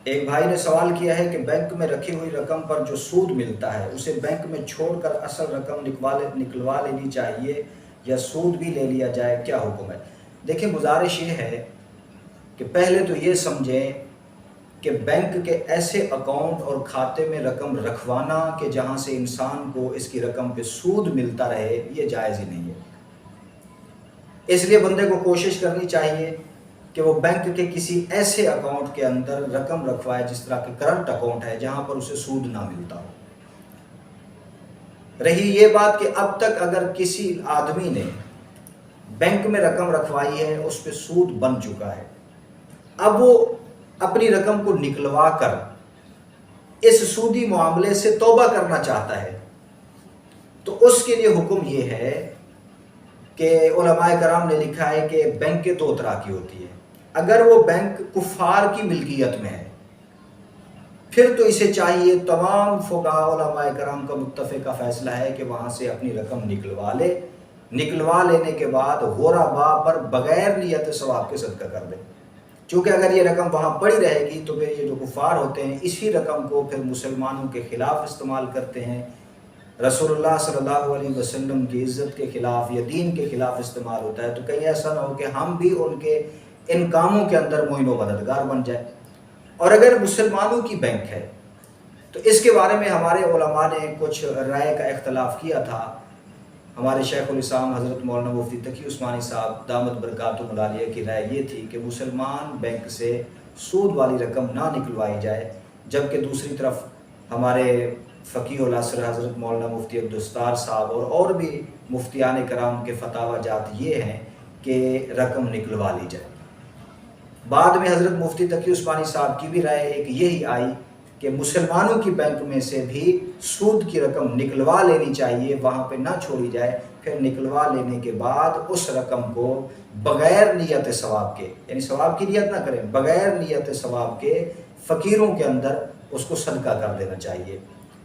ایک بھائی نے سوال کیا ہے کہ بینک میں رکھی ہوئی رقم پر جو سود ملتا ہے اسے بینک میں چھوڑ کر اصل رقم نکلوا لینی چاہیے یا سود بھی لے لیا جائے، کیا حکم ہے؟ دیکھیں، گزارش یہ ہے کہ پہلے تو یہ سمجھیں کہ بینک کے ایسے اکاؤنٹ اور کھاتے میں رقم رکھوانا کہ جہاں سے انسان کو اس کی رقم پہ سود ملتا رہے، یہ جائز ہی نہیں ہے۔ اس لیے بندے کو کوشش کرنی چاہیے کہ وہ بینک کے کسی ایسے اکاؤنٹ کے اندر رقم رکھوائے جس طرح کہ کرنٹ اکاؤنٹ ہے، جہاں پر اسے سود نہ ملتا ہو۔ رہی یہ بات کہ اب تک اگر کسی آدمی نے بینک میں رقم رکھوائی ہے، اس پہ سود بن چکا ہے، اب وہ اپنی رقم کو نکلوا کر اس سودی معاملے سے توبہ کرنا چاہتا ہے، تو اس کے لیے حکم یہ ہے کہ علماء کرام نے لکھا ہے کہ بینک کے دو طرح کی ہوتی ہے۔ اگر وہ بینک کفار کی ملکیت میں ہے، پھر تو اسے چاہیے، تمام فقہاء علماء کرام کا متفقہ فیصلہ ہے کہ وہاں سے اپنی رقم نکلوا لے، نکلوا لینے کے بعد غرباء پر بغیر نیت ثواب کے صدقہ کر دے۔ چونکہ اگر یہ رقم وہاں پڑی رہے گی تو پھر یہ جو کفار ہوتے ہیں اسی رقم کو پھر مسلمانوں کے خلاف استعمال کرتے ہیں، رسول اللہ صلی اللہ علیہ وسلم کی عزت کے خلاف یا دین کے خلاف استعمال ہوتا ہے۔ تو کہیں ایسا نہ ہو کہ ہم بھی ان کے ان کاموں کے اندر معین و مددگار بن جائے۔ اور اگر مسلمانوں کی بینک ہے تو اس کے بارے میں ہمارے علماء نے کچھ رائے کا اختلاف کیا تھا۔ ہمارے شیخ الاسلام حضرت مولانا مفتی تقی عثمانی صاحب دامت برکاتہ العالیہ کی رائے یہ تھی کہ مسلمان بینک سے سود والی رقم نہ نکلوائی جائے، جبکہ دوسری طرف ہمارے فقیہ العصر حضرت مولانا مفتی عبدالستار صاحب اور بھی مفتیان کرام کے فتاوی جات یہ ہیں کہ رقم نکلوا لی جائے۔ بعد میں حضرت مفتی تقی عثمانی صاحب کی بھی رائے ایک یہی آئی کہ مسلمانوں کی بینک میں سے بھی سود کی رقم نکلوا لینی چاہیے، وہاں پہ نہ چھوڑی جائے۔ پھر نکلوا لینے کے بعد اس رقم کو بغیر نیت ثواب کے، یعنی ثواب کی نیت نہ کریں، بغیر نیت ثواب کے فقیروں کے اندر اس کو صدقہ کر دینا چاہیے۔